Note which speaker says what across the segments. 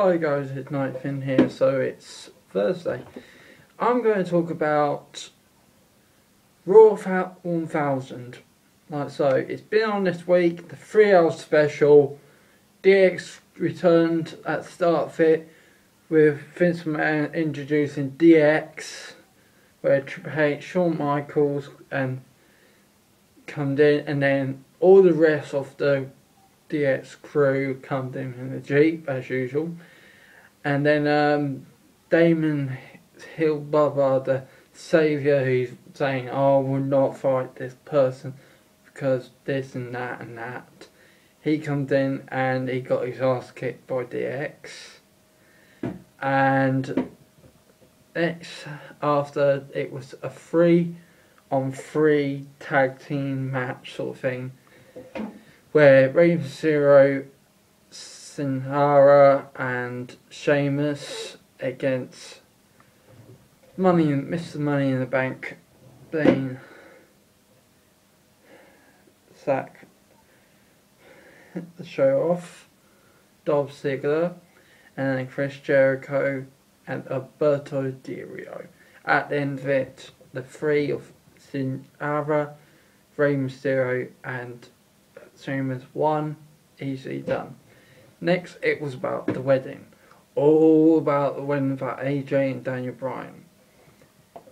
Speaker 1: Hi guys, it's Nightfin here, so it's Thursday. I'm going to talk about Raw 1000. Like so, it's been on this week, the 3 hour special. DX returned at the start of it with Vince McMahon introducing DX, where Triple H, Shawn Michaels and come in, and then all the rest of the DX crew come in the Jeep as usual. And then Damon Hill Bubba, the saviour, who's saying, "Oh, we'll not fight this person because this and that and that." He comes in and he got his ass kicked by DX. And next, after, it was a 3-on-3 tag team match sort of thing, where Rey Mysterio, Sin Cara and Sheamus against Mr. Money in the Bank, being Zack the Show Off, Dolph Ziggler, and then Chris Jericho and Alberto Del Rio. At the end of it, the three of Sin Cara, Rey Mysterio and Sheamus won, easily done. Next, it was about the wedding. All about the wedding for AJ and Daniel Bryan.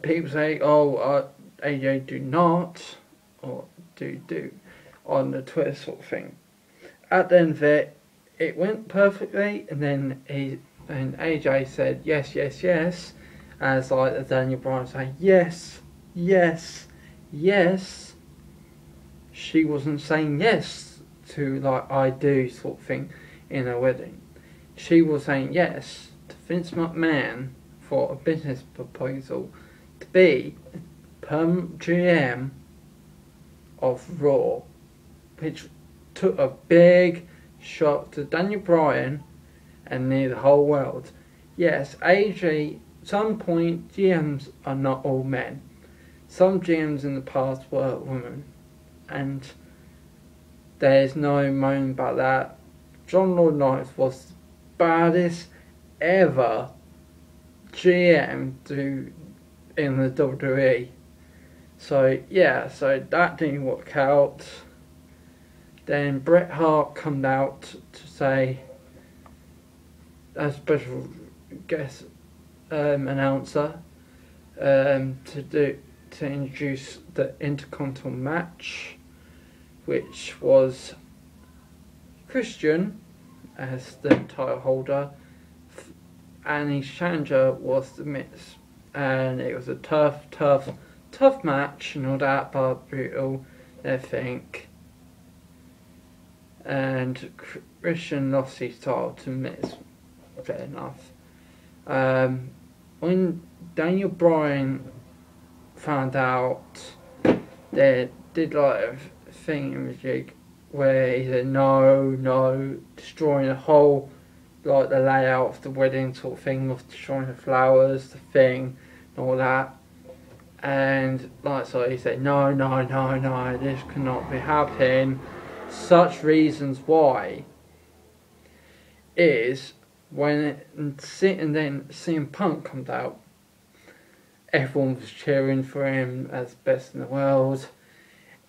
Speaker 1: People say, AJ do not, or do, on the Twitter sort of thing. At the end of it, it went perfectly, and then AJ said, yes, yes, yes, as like the Daniel Bryan saying, yes, yes, yes. She wasn't saying yes to like I do sort of thing in a wedding. She was saying yes to Vince McMahon for a business proposal to be the permanent GM of Raw, which took a big shock to Daniel Bryan and near the whole world. Yes, AJ, at some point GMs are not all men. Some GMs in the past were women, and there's no moan about that. John Laurinaitis was the baddest ever GM in the WWE. So yeah, so that didn't work out. Then Bret Hart come out to say, a special guest announcer, to introduce the Intercontinental match, which was Christian as the title holder, and his challenger was The Miz. And it was a tough match and all that, but brutal, I think. And Christian lost his title to Miz. Fair enough. When Daniel Bryan found out, they did like a thing in the jig where he said no, destroying the whole, like the layout of the wedding sort of thing, of destroying the flowers, the thing, and all that. And like so he said no, this cannot be happening. Such reasons why is when then CM Punk comes out, everyone was cheering for him as best in the world,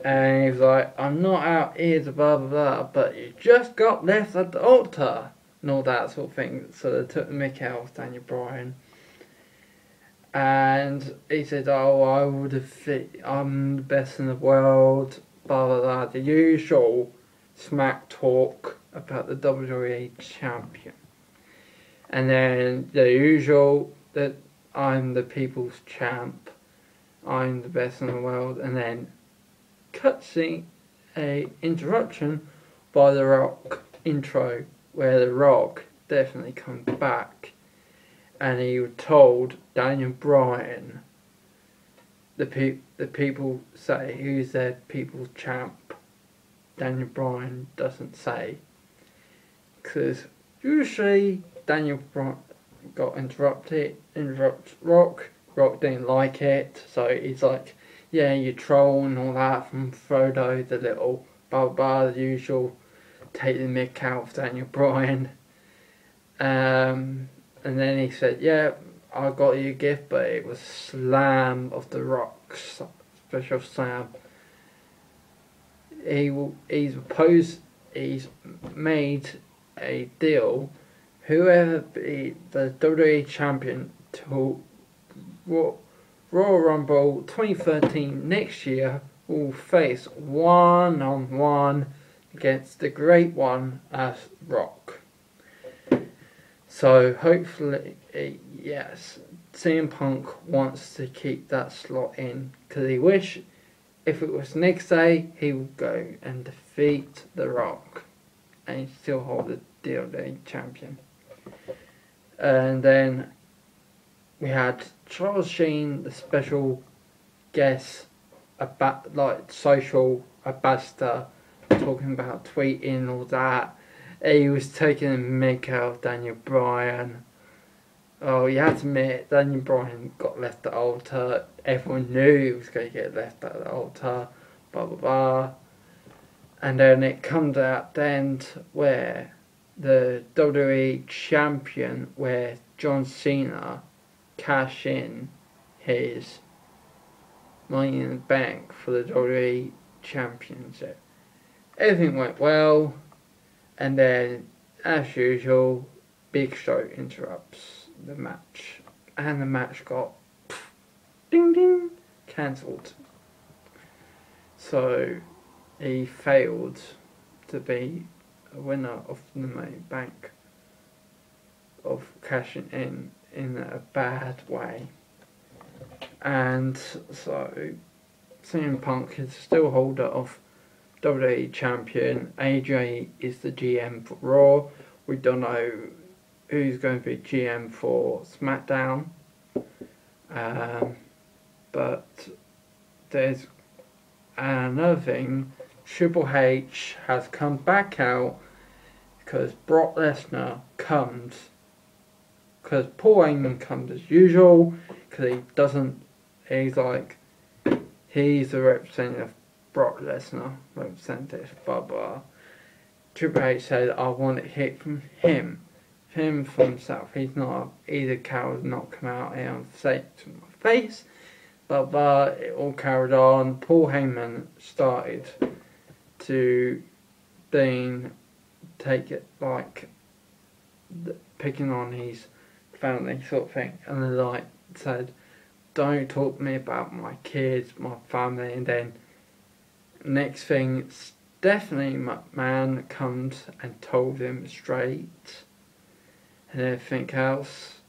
Speaker 1: and he was like, I'm not out here to blah blah blah, but you just got left at the altar and all that sort of thing. So they took the mick out of Daniel Bryan, and he said, I'm the best in the world, blah blah blah, the usual smack talk about the WWE champion. And then the usual, that I'm the people's champ, I'm the best in the world, and then cutscene, a interruption by The Rock intro, where The Rock definitely comes back, and he was told Daniel Bryan, the people say who's their people's champ. Daniel Bryan doesn't say, because usually Daniel Bryan got interrupts Rock didn't like it, so he's like, yeah, you troll and all that from Frodo, the little blah blah, the usual, take the mick out of Daniel Bryan. And then he said, "Yeah, I got you a gift, but it was Slam of the Rock, special Slam." He's made a deal. Whoever be the WWE champion to Royal Rumble 2013 next year will face one-on-one against the Great One as Rock. So hopefully, yes, CM Punk wants to keep that slot in because he wish if it was next day he would go and defeat The Rock and still hold the WWE champion. And then we had Charles Sheen, the special guest, like social ambassador, talking about tweeting and all that. He was taking a mick out of Daniel Bryan. Oh, you have to admit, Daniel Bryan got left at the altar. Everyone knew he was going to get left at the altar. Blah, blah, blah. And then it comes out the end where the WWE champion, where John Cena cashed in his Money in the Bank for the WWE championship. Everything went well. And then, as usual, Big Show interrupts the match. And the match got ding ding cancelled. So he failed to be a winner of the Money in the Bank, of cashing in a bad way. And so CM Punk is still holder of WWE champion. AJ is the GM for Raw. We don't know who's going to be GM for SmackDown. But there's another thing. Triple H has come back out because Brock Lesnar comes. Because Paul Heyman comes as usual. Because he's the representative. Brock Lesnar, representative, blah blah. Triple H said, "I want it hit from him for himself. He's a coward, not come out here and say it to my face." Blah blah. It all carried on. Paul Heyman started to take it like picking on his family sort of thing, and then said, "Don't talk to me about my kids, my family," and then. Next thing, Stephanie McMahon comes and told him straight, and everything else.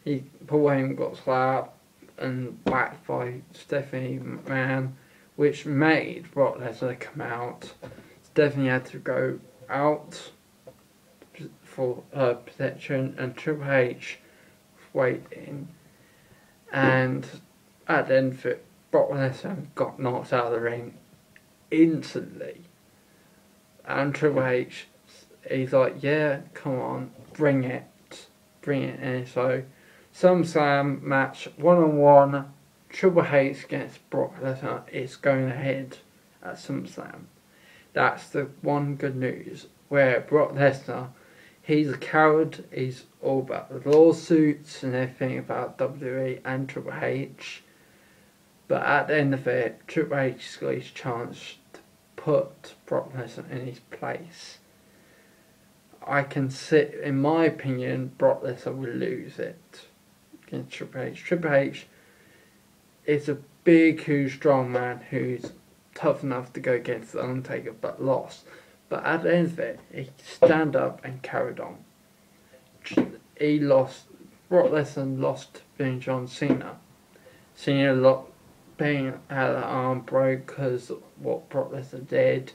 Speaker 1: Paul Heyman got slapped and whacked by Stephanie McMahon, which made Brock Lesnar come out. Stephanie had to go out for her protection, and Triple H waiting. And at the end of it, Brock Lesnar got knocked out of the ring instantly. And Triple H, he's like, "Yeah, come on, bring it in." So, SummerSlam match, one-on-one, Triple H against Brock Lesnar is going ahead at SummerSlam. That's the one good news. Where Brock Lesnar, he's a coward, he's all about the lawsuits and everything about WWE and Triple H. But at the end of it, Triple H got his chance to put Brock Lesnar in his place. In my opinion, Brock Lesnar will lose it against Triple H. Triple H is a big, huge, strong man who's tough enough to go against The Undertaker, but lost. But at the end of it, he stand up and carried on. Brock Lesnar lost being John Cena. Cena had an arm broke because of what Brock Lesnar did,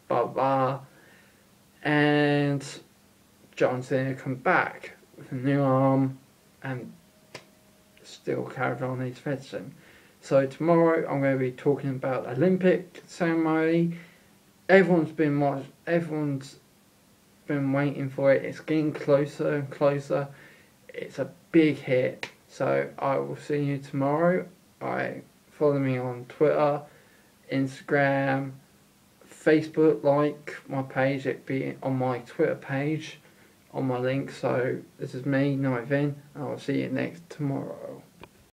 Speaker 1: blah blah. And John Cena come back with a new arm and still carried on his fencing. So tomorrow I'm going to be talking about Olympic ceremony. Everyone's been waiting for it. It's getting closer and closer. It's a big hit. So I will see you tomorrow. Follow me on Twitter, Instagram, Facebook, like my page. It'd be on my Twitter page. on my link. So this is me, Night Vin, and I'll see you next tomorrow.